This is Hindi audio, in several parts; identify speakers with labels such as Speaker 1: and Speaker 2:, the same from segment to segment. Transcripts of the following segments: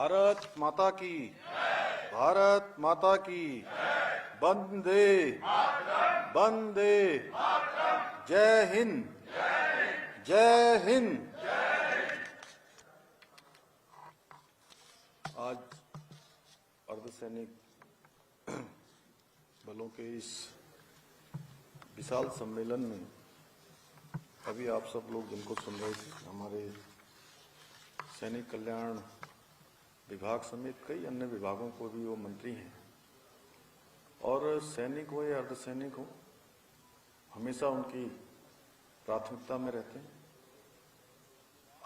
Speaker 1: भारत माता की, भारत माता की, वंदे वंदे, जय हिंद, जय हिंद। आज अर्धसैनिक बलों के इस विशाल सम्मेलन में अभी आप सब लोग जिनको सुन रहे थे, हमारे सैनिक कल्याण विभाग समेत कई अन्य विभागों को भी वो मंत्री हैं और सैनिक हो या अर्धसैनिक हो हमेशा उनकी प्राथमिकता में रहते हैं।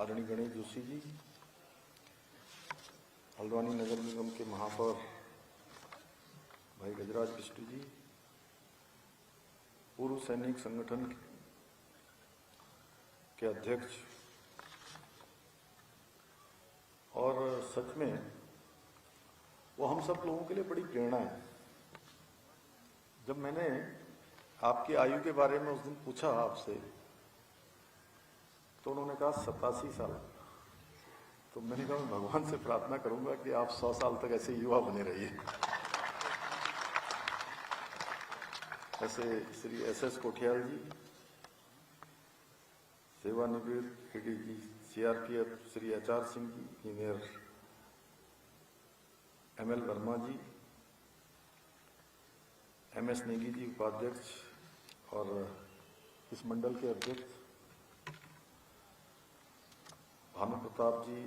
Speaker 1: आदरणीय गणेश जोशी जी, हल्द्वानी नगर निगम के महापौर भाई गजराज बिष्टू जी, पूर्व सैनिक संगठन के अध्यक्ष, और सच में वो हम सब लोगों के लिए बड़ी प्रेरणा है। जब मैंने आपकी आयु के बारे में उस दिन पूछा आपसे तो उन्होंने कहा 87 साल। तो मैंने कहा मैं भगवान से प्रार्थना करूंगा कि आप 100 साल तक ऐसे युवा बने रहिए। ऐसे श्री एस.एस. कोठियाल जी, सेवानिवृत्त ADG CRPF Shri H R. Singh ji, engineer M L. Verma ji, M S. Negi ji उपाध्यक्ष और इस मंडल के अध्यक्ष, भानु प्रताप जी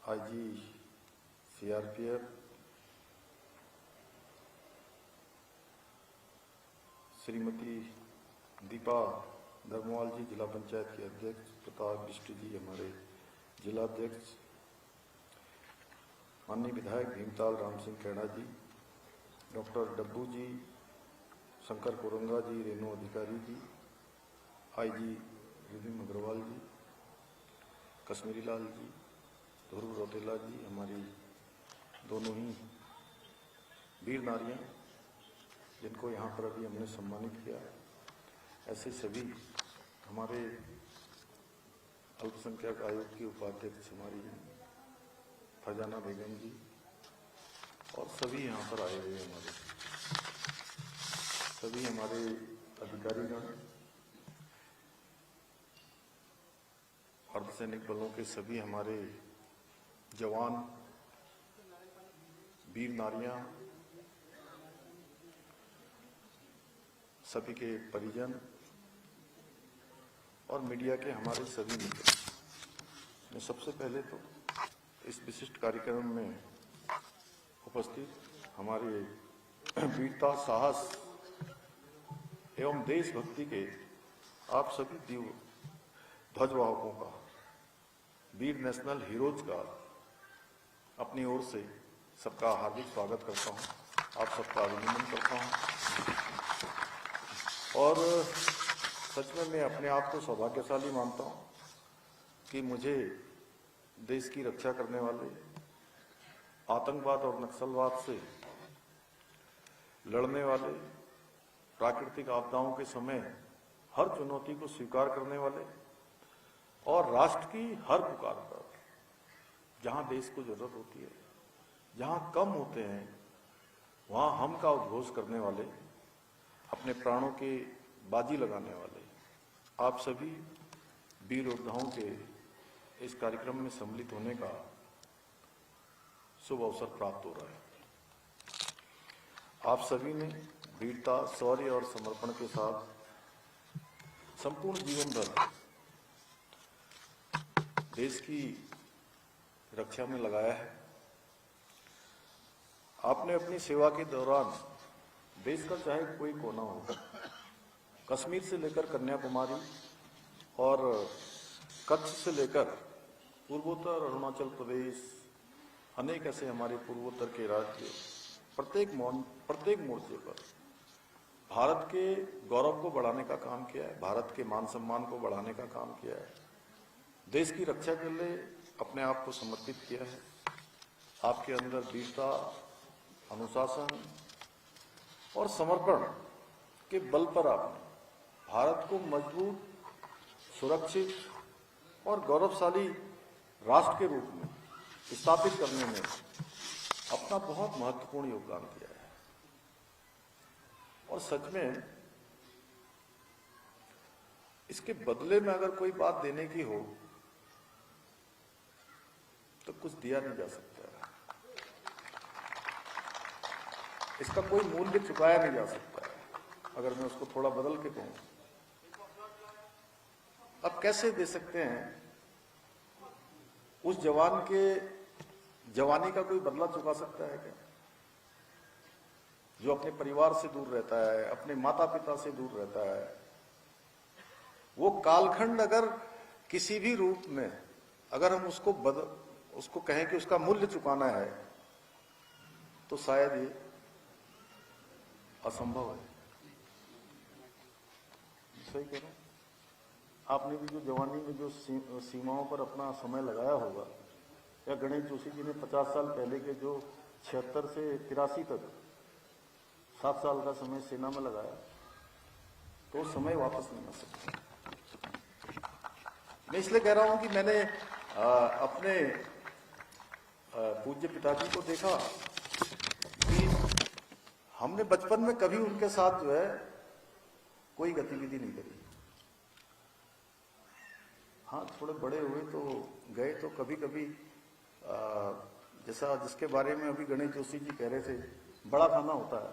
Speaker 1: आईजी सीआरपीएफ, श्रीमती दीपा धर्मवाल जी जिला पंचायत के अध्यक्ष, प्रताप बिष्टू जी हमारे जिला अध्यक्ष, माननीय विधायक भीमताल राम सिंह कैड़ा जी, डॉक्टर डब्बू जी, शंकर कोरंगा जी, रेणु अधिकारी जी, आईजी रिदिम अग्रवाल जी, कश्मीरी लाल जी, ध्रुव रौतेला जी, हमारी दोनों ही वीर नारियां जिनको यहाँ पर अभी हमने सम्मानित किया, ऐसे सभी हमारे अल्पसंख्यक आयोग की उपाध्यक्ष हमारी फरजाना बेगम जी और सभी यहाँ पर आए हुए हमारे सभी हमारे अधिकारीगण, अर्धसैनिक बलों के सभी हमारे जवान, वीर नारियां, सभी के परिजन और मीडिया के हमारे सभी मित्र। मैं सबसे पहले तो इस विशिष्ट कार्यक्रम में उपस्थित हमारे वीरता, साहस एवं देशभक्ति के आप सभी ध्वजवाहकों का, वीर नेशनल हीरोज का अपनी ओर से सबका हार्दिक स्वागत करता हूं, आप सबका अभिनंदन करता हूं। और सच में मैं अपने आप को सौभाग्यशाली मानता हूं कि मुझे देश की रक्षा करने वाले, आतंकवाद और नक्सलवाद से लड़ने वाले, प्राकृतिक आपदाओं के समय हर चुनौती को स्वीकार करने वाले और राष्ट्र की हर पुकार पर जहां देश को जरूरत होती है, जहां कम होते हैं वहां हम का उद्घोष करने वाले, अपने प्राणों के बाजी लगाने वाले आप सभी वीर योद्धाओं के इस कार्यक्रम में सम्मिलित होने का शुभ अवसर प्राप्त हो रहा है। आप सभी ने वीरता, शौर्य और समर्पण के साथ संपूर्ण जीवन भर देश की रक्षा में लगाया है। आपने अपनी सेवा के दौरान देश का चाहे कोई कोना हो, कश्मीर से लेकर कन्याकुमारी और कच्छ से लेकर पूर्वोत्तर अरुणाचल प्रदेश, अनेक ऐसे हमारे पूर्वोत्तर के राज्य, प्रत्येक मोर्चे पर भारत के गौरव को बढ़ाने का काम किया है, भारत के मान सम्मान को बढ़ाने का काम किया है, देश की रक्षा के लिए अपने आप को समर्पित किया है। आपके अंदर वीरता, अनुशासन और समर्पण के बल पर आपने भारत को मजबूत, सुरक्षित और गौरवशाली राष्ट्र के रूप में स्थापित करने में अपना बहुत महत्वपूर्ण योगदान दिया है। और सच में इसके बदले में अगर कोई बात देने की हो तो कुछ दिया नहीं जा सकता है, इसका कोई मूल्य चुकाया नहीं जा सकता है। अगर मैं उसको थोड़ा बदल के कहूं, अब कैसे दे सकते हैं? उस जवान के जवानी का कोई बदला चुका सकता है क्या? जो अपने परिवार से दूर रहता है, अपने माता पिता से दूर रहता है, वो कालखंड अगर किसी भी रूप में अगर हम उसको कहें कि उसका मूल्य चुकाना है तो शायद ये असंभव है। सही कह रहा हूं? आपने भी जो जवानी में जो सीमाओं पर अपना समय लगाया होगा, या गणेश जोशी जी ने 50 साल पहले के जो 76 से 83 तक 7 साल का समय सेना में लगाया, तो समय वापस नहीं आ सकता। मैं इसलिए कह रहा हूं कि मैंने अपने पूज्य पिताजी को देखा कि हमने बचपन में कभी उनके साथ जो है कोई गतिविधि नहीं करी। हाँ, थोड़े बड़े हुए तो गए तो कभी कभी जैसा जिसके बारे में अभी गणेश जोशी जी कह रहे थे, बड़ा खाना होता है,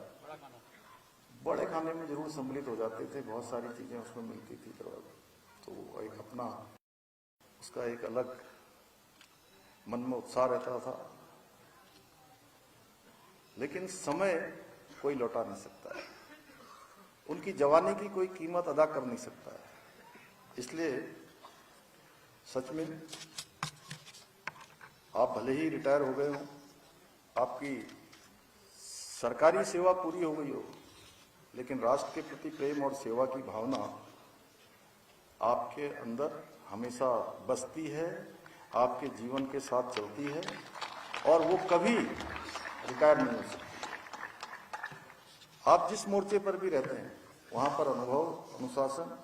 Speaker 1: बड़े खाने में जरूर सम्मिलित हो जाते थे, बहुत सारी चीजें उसमें मिलती थी, तो एक अपना उसका एक अलग मन में उत्साह रहता था। लेकिन समय कोई लौटा नहीं सकता है, उनकी जवानी की कोई कीमत अदा कर नहीं सकता है। इसलिए सच में आप भले ही रिटायर हो गए हो, आपकी सरकारी सेवा पूरी हो गई हो, लेकिन राष्ट्र के प्रति प्रेम और सेवा की भावना आपके अंदर हमेशा बसती है, आपके जीवन के साथ चलती है, और वो कभी रिटायर नहीं हो सकती। आप जिस मोर्चे पर भी रहते हैं, वहां पर अनुभव, अनुशासन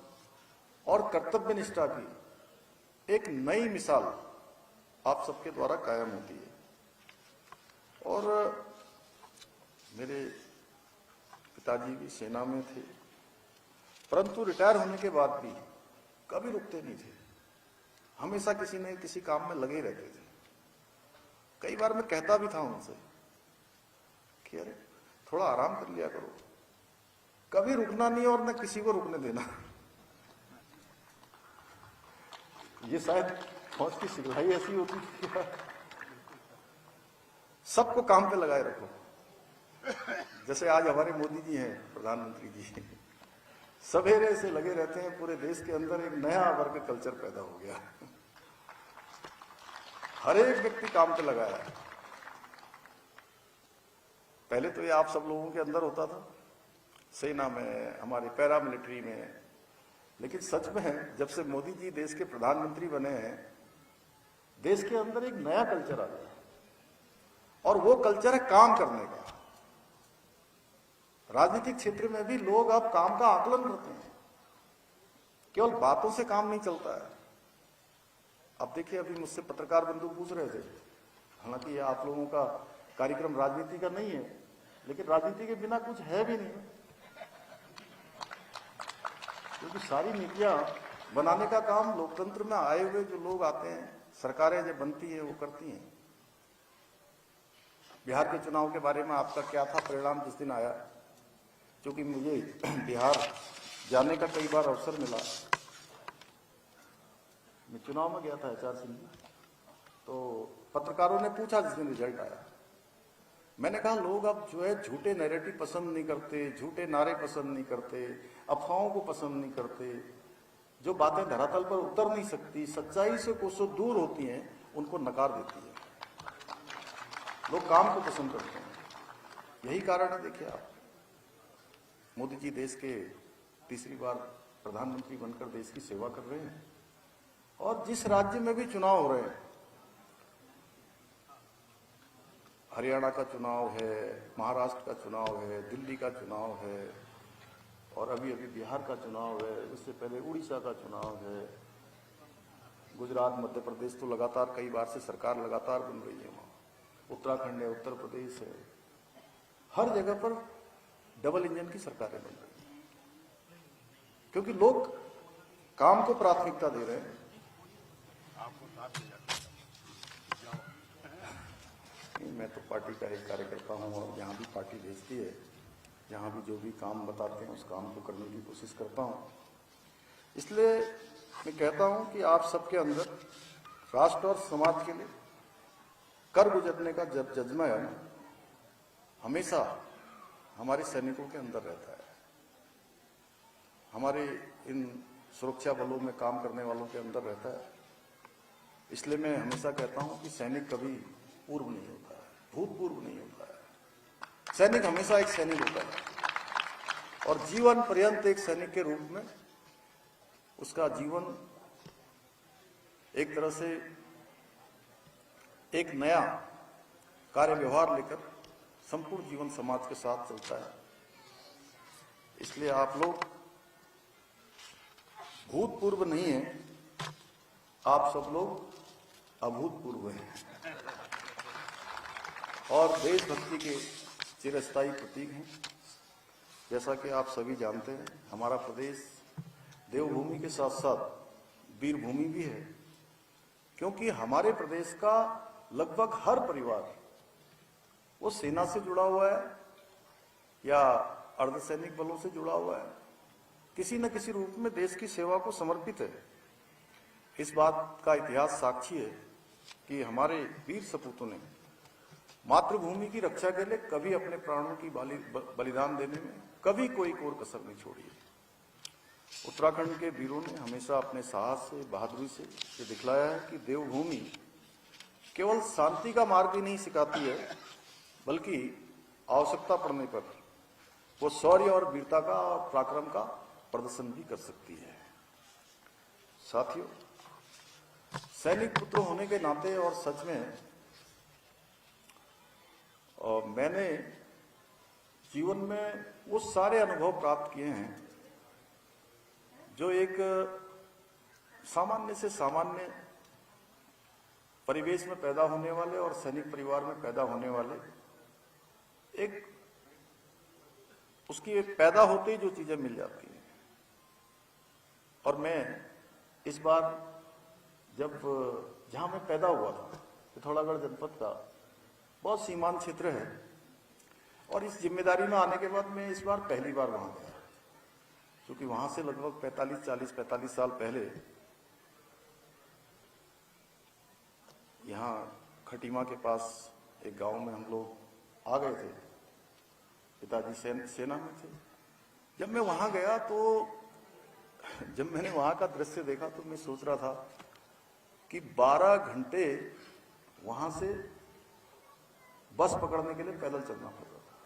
Speaker 1: और कर्तव्य निष्ठा की एक नई मिसाल आप सबके द्वारा कायम होती है। और मेरे पिताजी भी सेना में थे, परंतु रिटायर होने के बाद भी कभी रुकते नहीं थे, हमेशा किसी न किसी काम में लगे रहते थे। कई बार मैं कहता भी था उनसे कि अरे थोड़ा आराम कर लिया करो, कभी रुकना नहीं और न किसी को रुकने देना। ये शायद फौज की सिखलाई ऐसी होती है, सबको काम पे लगाए रखो। जैसे आज हमारे मोदी जी हैं, प्रधानमंत्री जी, सवेरे से लगे रहते हैं, पूरे देश के अंदर एक नया वर्ग कल्चर पैदा हो गया, हर एक व्यक्ति काम पे लगाया है। पहले तो ये आप सब लोगों के अंदर होता था, सेना में, हमारे पैरामिलिट्री में, लेकिन सच में है जब से मोदी जी देश के प्रधानमंत्री बने हैं, देश के अंदर एक नया कल्चर आ गया, और वो कल्चर है काम करने का। राजनीतिक क्षेत्र में भी लोग अब काम का आकलन करते हैं, केवल बातों से काम नहीं चलता है। अब देखिए, अभी मुझसे पत्रकार बंधु पूछ रहे थे, हालांकि ये आप लोगों का कार्यक्रम राजनीति का नहीं है, लेकिन राजनीति के बिना कुछ है भी नहीं, क्योंकि सारी नीतियां बनाने का काम लोकतंत्र में आए हुए जो लोग आते हैं, सरकारें जो बनती है वो करती हैं। बिहार के चुनाव के बारे में आपका क्या था परिणाम जिस दिन आया? क्योंकि मुझे बिहार जाने का कई बार अवसर मिला, मैं चुनाव में गया था HR सिंह, तो पत्रकारों ने पूछा जिस दिन रिजल्ट आया, मैंने कहा लोग अब जो है झूठे नैरेटिव पसंद नहीं करते, झूठे नारे पसंद नहीं करते, अफवाहों को पसंद नहीं करते, जो बातें धरातल पर उतर नहीं सकती, सच्चाई से कोसों दूर होती हैं, उनको नकार देती है। लोग काम को पसंद करते हैं, यही कारण है। देखिए आप, मोदी जी देश के तीसरी बार प्रधानमंत्री बनकर देश की सेवा कर रहे हैं, और जिस राज्य में भी चुनाव हो रहे हैं, हरियाणा का चुनाव है, महाराष्ट्र का चुनाव है, दिल्ली का चुनाव है, और अभी अभी बिहार का चुनाव है, उससे पहले उड़ीसा का चुनाव है, गुजरात, मध्य प्रदेश तो लगातार कई बार से सरकार लगातार बन रही है, वहाँ उत्तराखंड है, उत्तर प्रदेश है, हर जगह पर डबल इंजन की सरकारें बन रही हैं, क्योंकि लोग काम को प्राथमिकता दे रहे हैं। मैं तो पार्टी का एक कार्यकर्ता हूं और जहां भी पार्टी भेजती है, जहां भी जो भी काम बताते हैं उस काम को करने की कोशिश करता हूं। इसलिए मैं कहता हूं कि आप सबके अंदर राष्ट्र और समाज के लिए कर गुजरने का जज्बा है ना, हमेशा हमारे सैनिकों के अंदर रहता है, हमारे इन सुरक्षा बलों में काम करने वालों के अंदर रहता है। इसलिए मैं हमेशा कहता हूं कि सैनिक कभी पूर्व नहीं होता है, भूतपूर्व नहीं होता है। सैनिक हमेशा एक सैनिक होता है और जीवन पर्यंत एक सैनिक के रूप में उसका जीवन एक तरह से एक नया कार्य व्यवहार लेकर संपूर्ण जीवन समाज के साथ चलता है। इसलिए आप लोग भूतपूर्व नहीं है, आप सब लोग अभूतपूर्व हैं और देशभक्ति के चिरस्थायी प्रतीक हैं। जैसा कि आप सभी जानते हैं, हमारा प्रदेश देवभूमि के साथ साथ वीरभूमि भी है, क्योंकि हमारे प्रदेश का लगभग हर परिवार वो सेना से जुड़ा हुआ है या अर्धसैनिक बलों से जुड़ा हुआ है, किसी न किसी रूप में देश की सेवा को समर्पित है। इस बात का इतिहास साक्षी है कि हमारे वीर सपूतों ने मातृभूमि की रक्षा के लिए कभी अपने प्राणों की बलिदान देने में कभी कोई कोर कसर नहीं छोड़ी है। उत्तराखंड के वीरों ने हमेशा अपने साहस से, बहादुरी से ये दिखलाया है कि देवभूमि केवल शांति का मार्ग ही नहीं सिखाती है, बल्कि आवश्यकता पड़ने पर वो शौर्य और वीरता का, पराक्रम का प्रदर्शन भी कर सकती है। साथियों, सैनिक पुत्र होने के नाते और सच में मैंने जीवन में वो सारे अनुभव प्राप्त किए हैं जो एक सामान्य से सामान्य परिवेश में पैदा होने वाले और सैनिक परिवार में पैदा होने वाले एक उसकी पैदा होते ही जो चीजें मिल जाती हैं। और मैं इस बार जब जहां मैं पैदा हुआ था, पिथौरागढ़ जनपद का बहुत सीमांत क्षेत्र है, और इस जिम्मेदारी में आने के बाद मैं इस बार पहली बार वहां गया, क्योंकि वहां से लगभग 45 साल पहले यहाँ खटीमा के पास एक गांव में हम लोग आ गए थे। पिताजी सेना में थे। जब मैं वहां गया तो जब मैंने वहां का दृश्य देखा तो मैं सोच रहा था कि 12 घंटे वहां से बस पकड़ने के लिए पैदल चलना पड़ रहा था।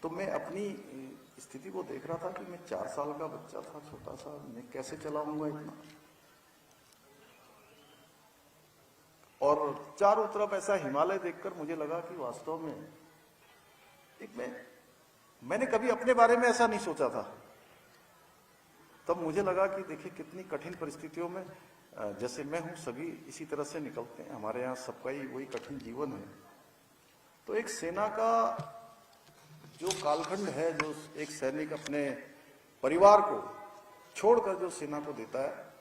Speaker 1: तो मैं अपनी स्थिति को देख रहा था कि मैं 4 साल का बच्चा था, छोटा सा, मैं कैसे चलाऊंगा इतना। और चारों तरफ ऐसा हिमालय देखकर मुझे लगा कि वास्तव में मैंने कभी अपने बारे में ऐसा नहीं सोचा था। तब मुझे लगा कि देखिए कितनी कठिन परिस्थितियों में जैसे मैं हूं, सभी इसी तरह से निकलते हैं, हमारे यहाँ सबका ही वही कठिन जीवन है। तो एक सेना का जो कालखंड है, जो एक सैनिक अपने परिवार को छोड़कर जो सेना को देता है,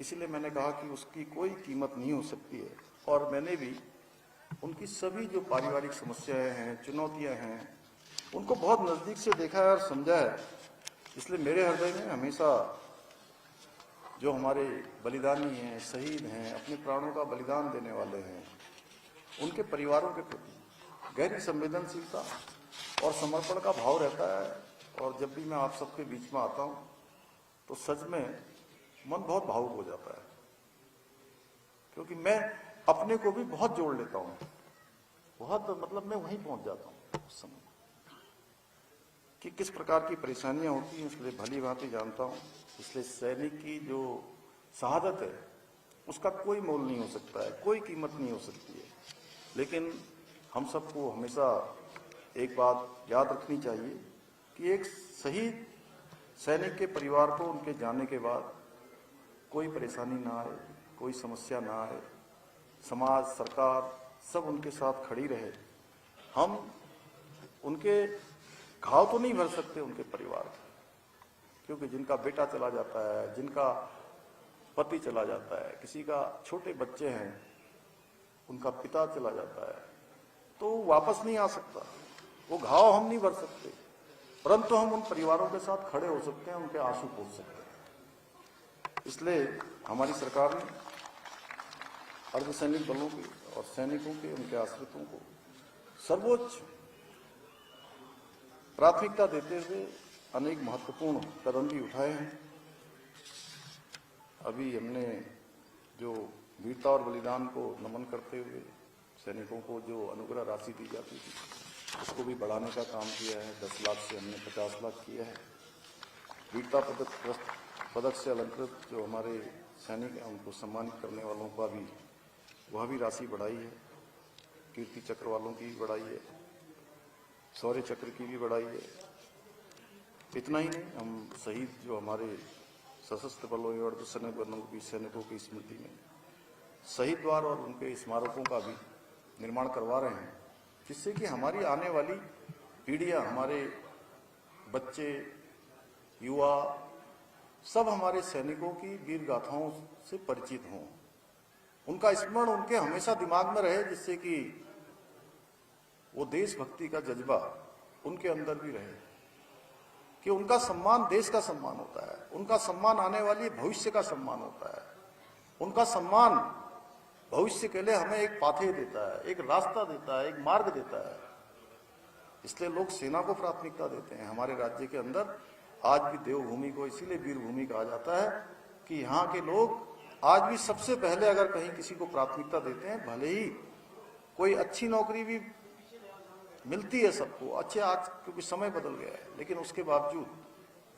Speaker 1: इसीलिए मैंने कहा कि उसकी कोई कीमत नहीं हो सकती है। और मैंने भी उनकी सभी जो पारिवारिक समस्याएं हैं, चुनौतियां हैं, उनको बहुत नजदीक से देखा है और समझा है। इसलिए मेरे हृदय में हमेशा जो हमारे बलिदानी हैं, शहीद हैं, अपने प्राणों का बलिदान देने वाले हैं, उनके परिवारों के प्रति गहरी संवेदनशीलता और समर्पण का भाव रहता है। और जब भी मैं आप सबके बीच में आता हूं तो सच में मन बहुत भावुक हो जाता है, क्योंकि मैं अपने को भी बहुत जोड़ लेता हूं, बहुत मतलब मैं वहीं पहुंच जाता हूं उस समय कि किस प्रकार की परेशानियां होती हैं, इसलिए भली भांति जानता हूं। इसलिए सैनिक की जो शहादत है उसका कोई मोल नहीं हो सकता है, कोई कीमत नहीं हो सकती है। लेकिन हम सबको हमेशा एक बात याद रखनी चाहिए कि एक शहीद सैनिक के परिवार को उनके जाने के बाद कोई परेशानी ना आए, कोई समस्या ना आए, समाज सरकार सब उनके साथ खड़ी रहे। हम उनके घाव तो नहीं भर सकते उनके परिवार के, क्योंकि जिनका बेटा चला जाता है, जिनका पति चला जाता है, किसी का छोटे बच्चे हैं, उनका पिता चला जाता है, तो वापस नहीं आ सकता। वो घाव हम नहीं भर सकते, परंतु हम उन परिवारों के साथ खड़े हो सकते हैं, उनके आंसू पोंछ सकते हैं। इसलिए हमारी सरकार ने अर्धसैनिक बलों के और सैनिकों के, उनके आश्रितों को सर्वोच्च प्राथमिकता देते हुए अनेक महत्वपूर्ण कदम भी उठाए हैं। अभी हमने जो वीरता और बलिदान को नमन करते हुए सैनिकों को जो अनुग्रह राशि दी जाती थी, उसको भी बढ़ाने का काम किया है। 10 लाख से हमने 50 लाख किया है। वीरता पदक से अलंकृत जो हमारे सैनिक हैं, उनको सम्मानित करने वालों का भी वह भी राशि बढ़ाई है। कीर्ति चक्र वालों की भी बढ़ाई है, शौर्य चक्र की भी बढ़ाई है। इतना ही नहीं, हम शहीद जो हमारे सशस्त्र बलों और अर्धसैनिक बलों की सैनिकों की स्मृति में शहीद द्वार और उनके स्मारकों का भी निर्माण करवा रहे हैं, जिससे कि हमारी आने वाली पीढ़ियां, हमारे बच्चे, युवा सब हमारे सैनिकों की वीर गाथाओं से परिचित हों, उनका स्मरण उनके हमेशा दिमाग में रहे, जिससे कि वो देशभक्ति का जज्बा उनके अंदर भी रहे, कि उनका सम्मान देश का सम्मान होता है, उनका सम्मान आने वाली भविष्य का सम्मान होता है, उनका सम्मान भविष्य के लिए हमें एक पाथे देता है, एक रास्ता देता है, एक मार्ग देता है। इसलिए लोग सेना को प्राथमिकता देते हैं। हमारे राज्य के अंदर आज भी देवभूमि को इसीलिए वीरभूमि कहा जाता है कि यहाँ के लोग आज भी सबसे पहले अगर कहीं किसी को प्राथमिकता देते हैं, भले ही कोई अच्छी नौकरी भी मिलती है सबको, अच्छे आज क्योंकि समय बदल गया है, लेकिन उसके बावजूद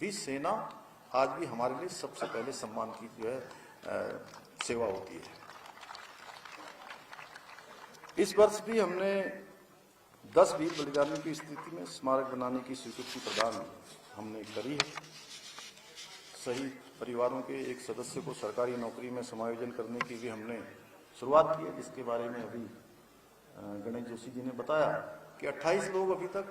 Speaker 1: भी सेना आज भी हमारे लिए सबसे पहले सम्मान की जो है सेवा होती है। इस वर्ष भी हमने 10 वीर बलिदानियों की स्थिति में स्मारक बनाने की स्वीकृति प्रदान हमने करी है। शहीद परिवारों के एक सदस्य को सरकारी नौकरी में समायोजन करने की भी हमने शुरुआत की है, जिसके बारे में अभी गणेश जोशी जी ने बताया कि 28 लोग अभी तक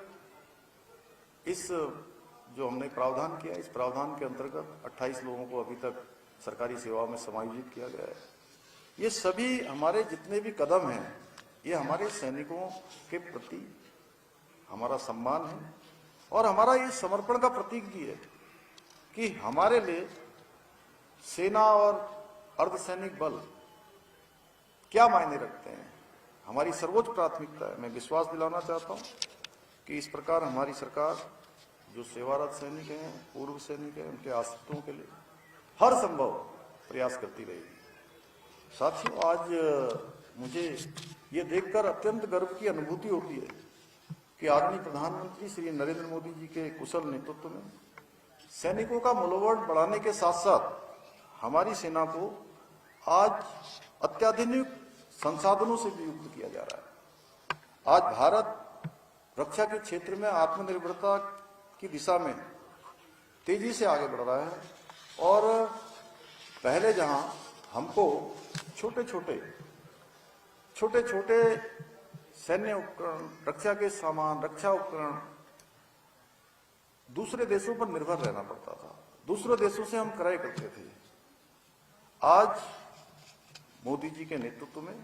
Speaker 1: इस जो हमने प्रावधान किया, इस प्रावधान के अंतर्गत 28 लोगों को अभी तक सरकारी सेवा में समायोजित किया गया है। ये सभी हमारे जितने भी कदम हैं, ये हमारे सैनिकों के प्रति हमारा सम्मान है और हमारा ये समर्पण का प्रतीक भी है कि हमारे लिए सेना और अर्धसैनिक बल क्या मायने रखते हैं, हमारी सर्वोच्च प्राथमिकता है। मैं विश्वास दिलाना चाहता हूं कि इस प्रकार हमारी सरकार जो सेवारत सैनिक हैं, पूर्व सैनिक हैं, उनके आश्रितों के लिए हर संभव प्रयास करती रहेगी। साथियों, आज मुझे ये देखकर अत्यंत गर्व की अनुभूति होती है कि आदरणीय प्रधानमंत्री श्री नरेंद्र मोदी जी के कुशल नेतृत्व में सैनिकों का मनोबल बढ़ाने के साथ साथ हमारी सेना को आज अत्याधुनिक संसाधनों से भी युक्त किया जा रहा है। आज भारत रक्षा के क्षेत्र में आत्मनिर्भरता की दिशा में तेजी से आगे बढ़ रहा है और पहले जहां हमको छोटे छोटे सैन्य उपकरण, रक्षा के सामान, रक्षा उपकरण दूसरे देशों पर निर्भर रहना पड़ता था, दूसरे देशों से हम क्रय करते थे। आज मोदी जी के नेतृत्व में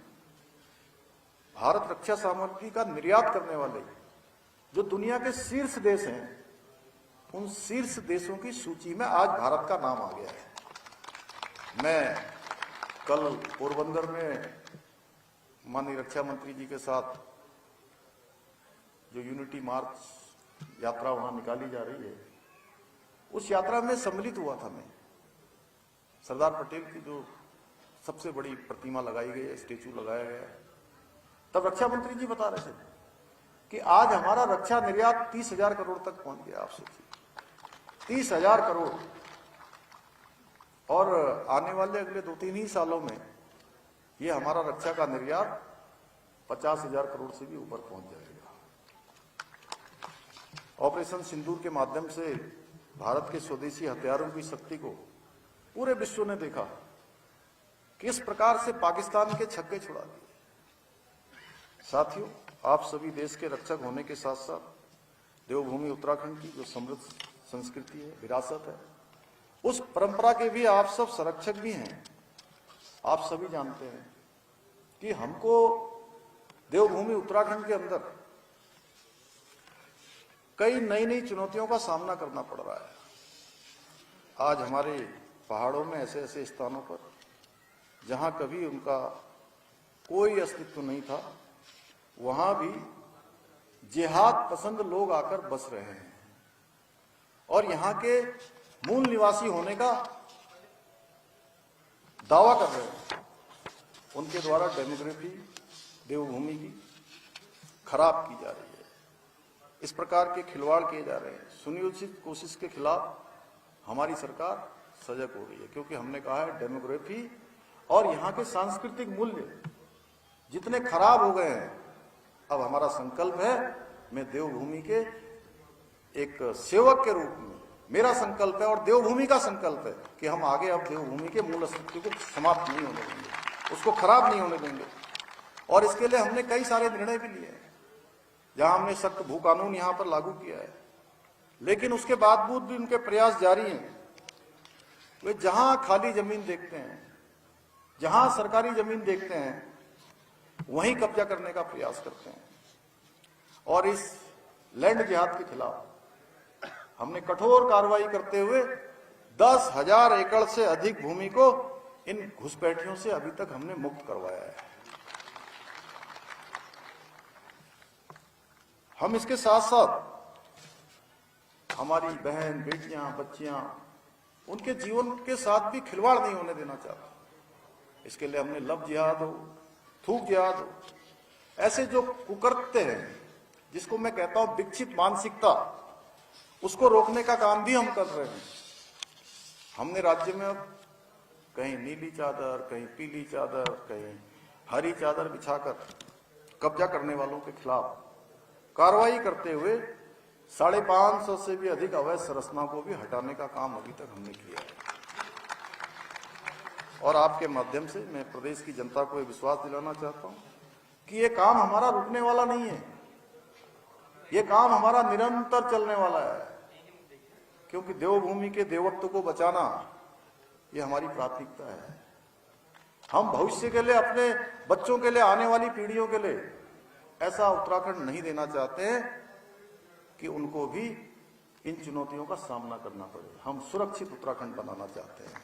Speaker 1: भारत रक्षा सामग्री का निर्यात करने वाले जो दुनिया के शीर्ष देश हैं, उन शीर्ष देशों की सूची में आज भारत का नाम आ गया है। मैं कल पोरबंदर में माननीय रक्षा मंत्री जी के साथ जो यूनिटी मार्च यात्रा वहां निकाली जा रही है, उस यात्रा में सम्मिलित हुआ था। मैं सरदार पटेल की जो सबसे बड़ी प्रतिमा लगाई गई है, स्टेचू लगाया गया है, तब रक्षा मंत्री जी बता रहे थे कि आज हमारा रक्षा निर्यात 30,000 करोड़ तक पहुंच गया। आप सोचिए 30,000 करोड़, और आने वाले अगले 2-3 ही सालों में ये हमारा रक्षा का निर्यात 50,000 करोड़ से भी ऊपर पहुंच जाएगा। ऑपरेशन सिंदूर के माध्यम से भारत के स्वदेशी हथियारों की शक्ति को पूरे विश्व ने देखा किस प्रकार से पाकिस्तान के छक्के छुड़ा दिए। साथियों, आप सभी देश के रक्षक होने के साथ साथ देवभूमि उत्तराखंड की जो समृद्ध संस्कृति है, विरासत है, उस परंपरा के भी आप सब संरक्षक भी हैं। आप सभी जानते हैं कि हमको देवभूमि उत्तराखंड के अंदर कई नई नई चुनौतियों का सामना करना पड़ रहा है। आज हमारे पहाड़ों में ऐसे ऐसे स्थानों पर जहां कभी उनका कोई अस्तित्व नहीं था, वहां भी जिहाद पसंद लोग आकर बस रहे हैं और यहां के मूल निवासी होने का दावा कर रहे हैं। उनके द्वारा डेमोग्राफी देवभूमि की खराब की जा रही है। इस प्रकार के खिलवाड़ किए जा रहे हैं। सुनियोजित कोशिश के खिलाफ हमारी सरकार सजग हो रही है, क्योंकि हमने कहा है डेमोग्राफी और यहाँ के सांस्कृतिक मूल्य जितने खराब हो गए हैं, अब हमारा संकल्प है, मैं देवभूमि के एक सेवक के रूप में मेरा संकल्प है और देवभूमि का संकल्प है कि हम आगे अब देवभूमि के मूल अस्तित्व को समाप्त नहीं होने देंगे, उसको खराब नहीं होने देंगे। और इसके लिए हमने कई सारे निर्णय भी लिए हैं, जहां हमने सख्त भू कानून यहां पर लागू किया है, लेकिन उसके बावजूद भी उनके प्रयास जारी हैं। वे जहां खाली जमीन देखते हैं, जहां सरकारी जमीन देखते हैं, वहीं कब्जा करने का प्रयास करते हैं। और इस लैंड जिहाद के खिलाफ हमने कठोर कार्रवाई करते हुए 10,000 एकड़ से अधिक भूमि को इन घुसपैठियों से अभी तक हमने मुक्त करवाया है। हम इसके साथ साथ हमारी बहन, बेटियां, बच्चियां, उनके जीवन के साथ भी खिलवाड़ नहीं होने देना चाहते। इसके लिए हमने लव जिहाद हो, थूक जिहाद हो, ऐसे जो कुकृत्य हैं, जिसको मैं कहता हूं विकसित मानसिकता, उसको रोकने का काम भी हम कर रहे हैं। हमने राज्य में अब कहीं नीली चादर, कहीं पीली चादर, कहीं हरी चादर बिछाकर कब्जा करने वालों के खिलाफ कार्रवाई करते हुए 550 से भी अधिक अवैध संरचनाओं को भी हटाने का काम अभी तक हमने किया है। और आपके माध्यम से मैं प्रदेश की जनता को विश्वास दिलाना चाहता हूं कि ये काम हमारा रुकने वाला नहीं है, ये काम हमारा निरंतर चलने वाला है, क्योंकि देवभूमि के देवत्व को बचाना ये हमारी प्राथमिकता है। हम भविष्य के लिए, अपने बच्चों के लिए, आने वाली पीढ़ियों के लिए ऐसा उत्तराखंड नहीं देना चाहते हैं कि उनको भी इन चुनौतियों का सामना करना पड़े। हम सुरक्षित उत्तराखंड बनाना चाहते हैं।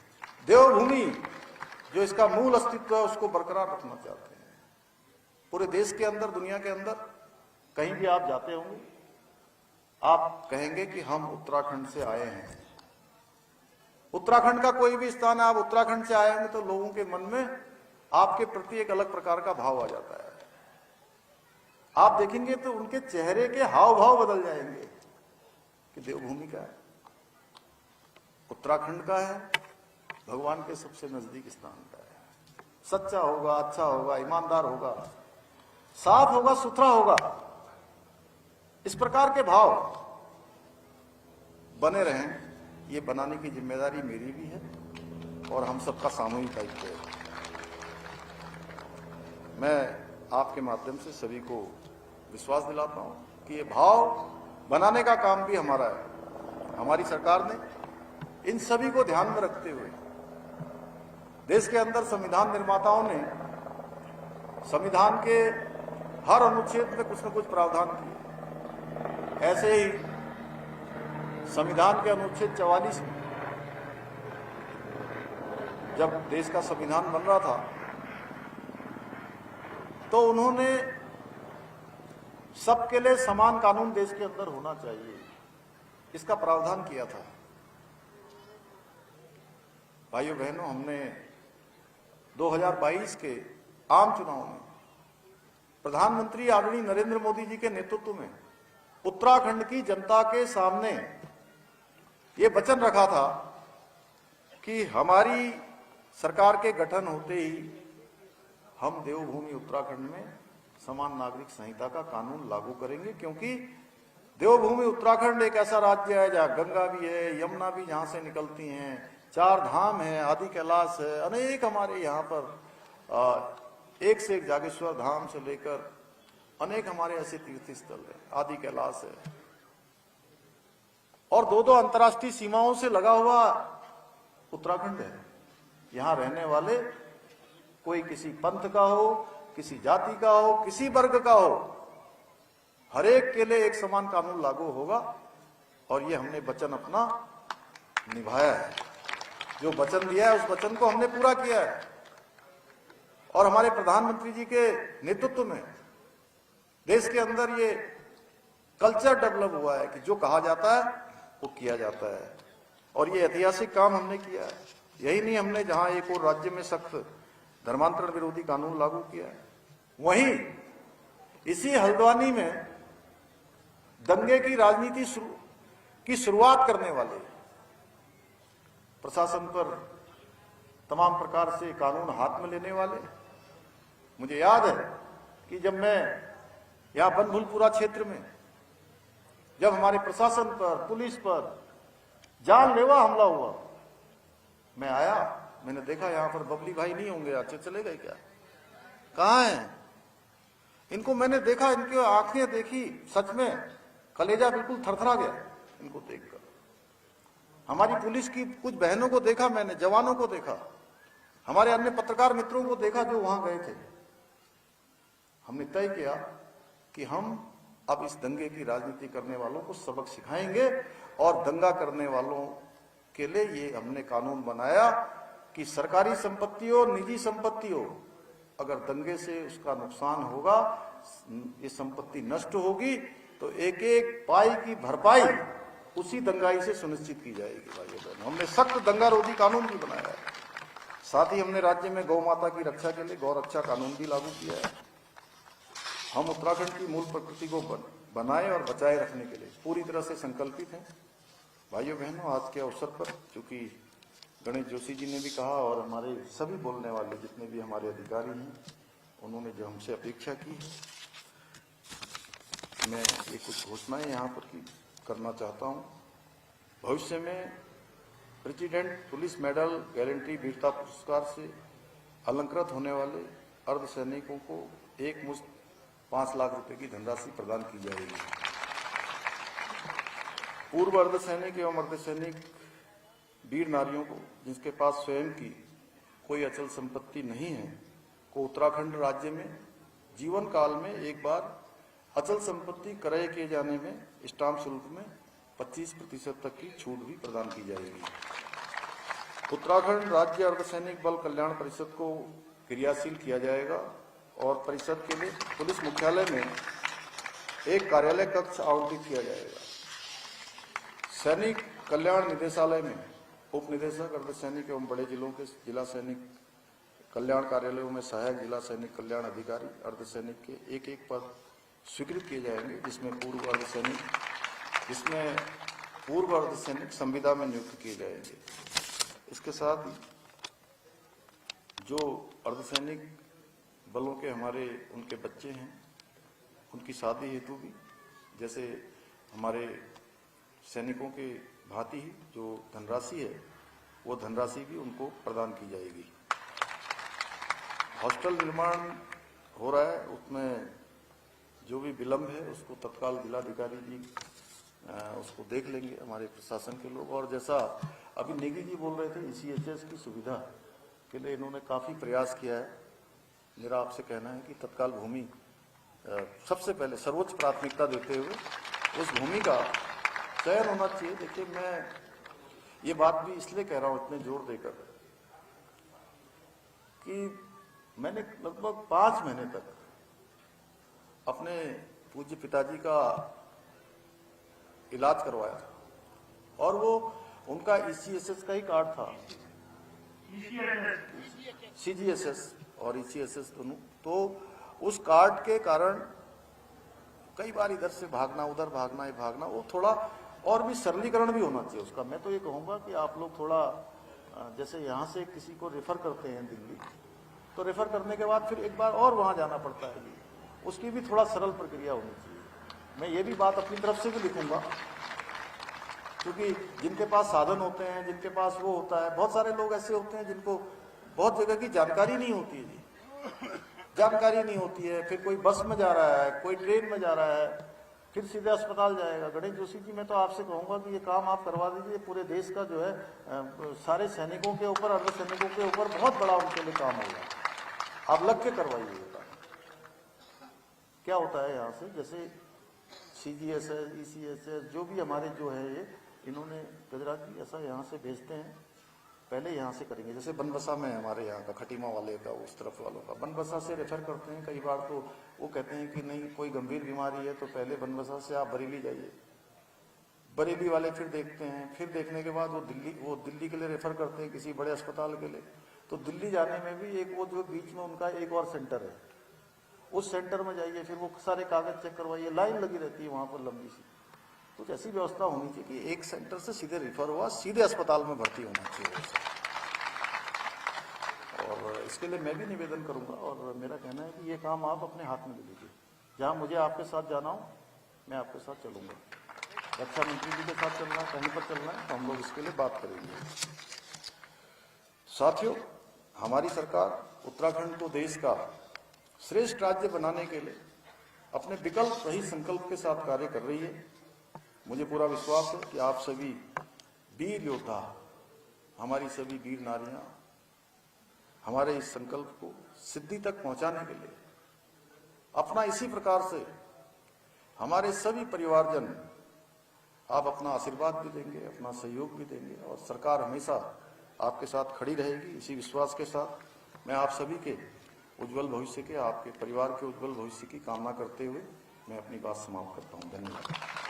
Speaker 1: देवभूमि जो इसका मूल अस्तित्व है उसको बरकरार रखना चाहते हैं। पूरे देश के अंदर, दुनिया के अंदर कहीं भी आप जाते होंगे, आप कहेंगे कि हम उत्तराखंड से आए हैं। उत्तराखंड का कोई भी स्थान है, आप उत्तराखंड से आए होंगे तो लोगों के मन में आपके प्रति एक अलग प्रकार का भाव आ जाता है। आप देखेंगे तो उनके चेहरे के हाव भाव बदल जाएंगे कि देवभूमि का है, उत्तराखंड का है, भगवान के सबसे नजदीक स्थान का है। सच्चा होगा, अच्छा होगा, ईमानदार होगा, साफ होगा, सुथरा होगा। इस प्रकार के भाव बने रहें, ये बनाने की जिम्मेदारी मेरी भी है और हम सबका सामूहिक दायित्व है। मैं आपके माध्यम से सभी को विश्वास दिलाता हूं कि ये भाव बनाने का काम भी हमारा है। हमारी सरकार ने इन सभी को ध्यान में रखते हुए देश के अंदर संविधान निर्माताओं ने संविधान के हर अनुच्छेद में कुछ न कुछ प्रावधान किए। ऐसे ही संविधान के अनुच्छेद 44 में जब देश का संविधान बन रहा था तो उन्होंने सबके लिए समान कानून देश के अंदर होना चाहिए, इसका प्रावधान किया था। भाइयों बहनों, हमने 2022 के आम चुनाव में प्रधानमंत्री आदरणीय नरेंद्र मोदी जी के नेतृत्व में उत्तराखंड की जनता के सामने ये वचन रखा था कि हमारी सरकार के गठन होते ही हम देवभूमि उत्तराखंड में समान नागरिक संहिता का कानून लागू करेंगे, क्योंकि देवभूमि उत्तराखंड एक ऐसा राज्य है जहां गंगा भी है, यमुना भी जहां से निकलती हैं, चार धाम है, आदि कैलाश है, अनेक हमारे यहाँ पर एक से एक जागेश्वर धाम से लेकर अनेक हमारे ऐसे तीर्थ स्थल है, आदि कैलाश है, और दो अंतर्राष्ट्रीय सीमाओं से लगा हुआ उत्तराखंड है। यहाँ रहने वाले कोई किसी पंथ का हो, किसी जाति का हो, किसी वर्ग का हो, हर एक के लिए एक समान कानून लागू होगा। और ये हमने वचन अपना निभाया है, जो वचन दिया है उस वचन को हमने पूरा किया है। और हमारे प्रधानमंत्री जी के नेतृत्व में देश के अंदर ये कल्चर डेवलप हुआ है कि जो कहा जाता है वो किया जाता है, और ये ऐतिहासिक काम हमने किया है। यही नहीं, हमने जहां एक और राज्य में सख्त धर्मांतरण विरोधी कानून लागू किया है, वहीं इसी हल्द्वानी में दंगे की राजनीति की शुरुआत करने वाले प्रशासन पर तमाम प्रकार से कानून हाथ में लेने वाले, मुझे याद है कि जब मैं यहां बनभूलपुरा क्षेत्र में जब हमारे प्रशासन पर, पुलिस पर जानलेवा हमला हुआ, मैं आया, मैंने देखा यहां पर बबली भाई नहीं होंगे, अच्छे चले गए क्या, कहां हैं? इनको मैंने देखा, इनकी आंखें देखी, सच में कलेजा बिल्कुल थरथरा गया इनको देखकर। हमारी पुलिस की कुछ बहनों को देखा मैंने, जवानों को देखा, हमारे अन्य पत्रकार मित्रों को देखा जो वहां गए थे। हमने तय किया कि हम अब इस दंगे की राजनीति करने वालों को सबक सिखाएंगे, और दंगा करने वालों के लिए ये हमने कानून बनाया कि सरकारी संपत्ति हो, निजी संपत्ति हो, अगर दंगे से उसका नुकसान होगा, ये संपत्ति नष्ट होगी, तो एक एक पाई की भरपाई उसी दंगाई से सुनिश्चित की जाएगी। भाइयों बहनों, हमने सख्त दंगा रोधी कानून भी बनाया है। साथ ही हमने राज्य में गौ माता की रक्षा के लिए गौ रक्षा कानून भी लागू किया है। हम उत्तराखंड की मूल प्रकृति को बनाए और बचाए रखने के लिए पूरी तरह से संकल्पित हैं। भाइयों बहनों, आज के अवसर पर चूंकि गणेश जोशी जी ने भी कहा और हमारे सभी बोलने वाले जितने भी हमारे अधिकारी हैं, उन्होंने जो हमसे अपेक्षा की है, मैं ये कुछ घोषणाएं यहाँ पर करना चाहता हूँ। भविष्य में प्रेसिडेंट पुलिस मेडल गारंटी वीरता पुरस्कार से अलंकृत होने वाले अर्धसैनिकों को एक मुश्त 5 लाख रुपए की धनराशि प्रदान की जाएगी। पूर्व अर्धसैनिक एवं अर्धसैनिक वीर नारियों को जिनके पास स्वयं की कोई अचल संपत्ति नहीं है को उत्तराखंड राज्य में जीवन काल में एक बार अचल संपत्ति क्रय किए जाने में स्टाम्प शुल्क में 25% तक की छूट भी प्रदान की जाएगी। उत्तराखंड राज्य अर्धसैनिक बल कल्याण परिषद को क्रियाशील किया जाएगा और परिषद के लिए पुलिस मुख्यालय में एक कार्यालय कक्ष आवंटित किया जाएगा। सैनिक कल्याण निदेशालय में उप निदेशक अर्धसैनिक एवं बड़े जिलों के जिला सैनिक कल्याण कार्यालयों में सहायक जिला सैनिक कल्याण अधिकारी अर्धसैनिक के एक एक पद स्वीकृत किए जाएंगे, जिसमें पूर्व अर्धसैनिक संविदा में नियुक्त किए जाएंगे। इसके साथ ही जो अर्धसैनिक बलों के हमारे उनके बच्चे हैं, उनकी शादी हेतु भी जैसे हमारे सैनिकों के भांति ही जो धनराशि है वो धनराशि भी उनको प्रदान की जाएगी। हॉस्टल निर्माण हो रहा है, उसमें जो भी विलम्ब है उसको तत्काल जिलाधिकारी जी उसको देख लेंगे, हमारे प्रशासन के लोग। और जैसा अभी नेगी जी बोल रहे थे, ECHS की सुविधा के लिए इन्होंने काफ़ी प्रयास किया है। मेरा आपसे कहना है कि तत्काल भूमि सबसे पहले सर्वोच्च प्राथमिकता देते हुए उस भूमि का चयन होना चाहिए। देखिए, मैं ये बात भी इसलिए कह रहा हूँ इतने जोर देकर कि मैंने लगभग 5 महीने तक अपने पूज्य पिताजी का इलाज करवाया और वो उनका ECHS का ही कार्ड था, CGSS और ECHS दोनों। तो उस कार्ड के कारण कई बार इधर से भागना, उधर भागना, ये भागना, वो थोड़ा और भी सरलीकरण भी होना चाहिए उसका। मैं तो ये कहूँगा कि आप लोग थोड़ा जैसे यहाँ से किसी को रेफर करते हैं दिल्ली, तो रेफर करने के बाद फिर एक बार और वहाँ जाना पड़ता है, उसकी भी थोड़ा सरल प्रक्रिया होनी चाहिए। मैं ये भी बात अपनी तरफ से भी लिखूंगा क्योंकि जिनके पास साधन होते हैं, जिनके पास वो होता है, बहुत सारे लोग ऐसे होते हैं जिनको बहुत जगह की जानकारी नहीं होती है जी, जानकारी नहीं होती है। फिर कोई बस में जा रहा है, कोई ट्रेन में जा रहा है, फिर सीधे अस्पताल जाएगा। गणेश जोशी जी, मैं तो आपसे कहूंगा कि ये काम आप करवा दीजिए। पूरे देश का जो है सारे सैनिकों के ऊपर, अर्धसैनिकों के ऊपर बहुत बड़ा उनके लिए काम होगा। आप लग के करवाइए ये काम। क्या होता है यहाँ से, जैसे CGSS, ECSS जो भी हमारे जो है ये, इन्होंने गुजरात जी ऐसा यहाँ से भेजते हैं, पहले यहाँ से करेंगे। जैसे बनबसा में हमारे यहाँ का खटीमा वाले का, उस तरफ वालों का, बनबसा से रेफर करते हैं। कई बार तो वो कहते हैं कि नहीं कोई गंभीर बीमारी है तो पहले बनबसा से आप बरेली जाइए। बरेली वाले फिर देखते हैं, फिर देखने के बाद वो दिल्ली के लिए रेफर करते हैं किसी बड़े अस्पताल के लिए। तो दिल्ली जाने में भी एक वो जो बीच में उनका एक और सेंटर है, उस सेंटर में जाइए, फिर वो सारे कागज चेक करवाइए, लाइन लगी रहती है वहां पर लंबी सी। कुछ ऐसी व्यवस्था होनी चाहिए कि एक सेंटर से सीधे रेफर हुआ, सीधे अस्पताल में भर्ती होना चाहिए। और इसके लिए मैं भी निवेदन करूंगा, और मेरा कहना है कि ये काम आप अपने हाथ में ले लीजिए। जहां मुझे आपके साथ जाना हो, मैं आपके साथ चलूंगा। रक्षा मंत्री जी के साथ चलना है, कहीं पर चलना है तो हम लोग इसके लिए बात करेंगे। साथियों, हमारी सरकार उत्तराखंड को देश का श्रेष्ठ राज्य बनाने के लिए अपने विकल्प सही संकल्प के साथ कार्य कर रही है। मुझे पूरा विश्वास है कि आप सभी वीर योद्धा, हमारी सभी वीर नारियां हमारे इस संकल्प को सिद्धि तक पहुंचाने के लिए अपना इसी प्रकार से हमारे सभी परिवारजन आप अपना आशीर्वाद भी देंगे, अपना सहयोग भी देंगे, और सरकार हमेशा आपके साथ खड़ी रहेगी। इसी विश्वास के साथ मैं आप सभी के उज्जवल भविष्य के, आपके परिवार के उज्जवल भविष्य की कामना करते हुए मैं अपनी बात समाप्त करता हूं। धन्यवाद।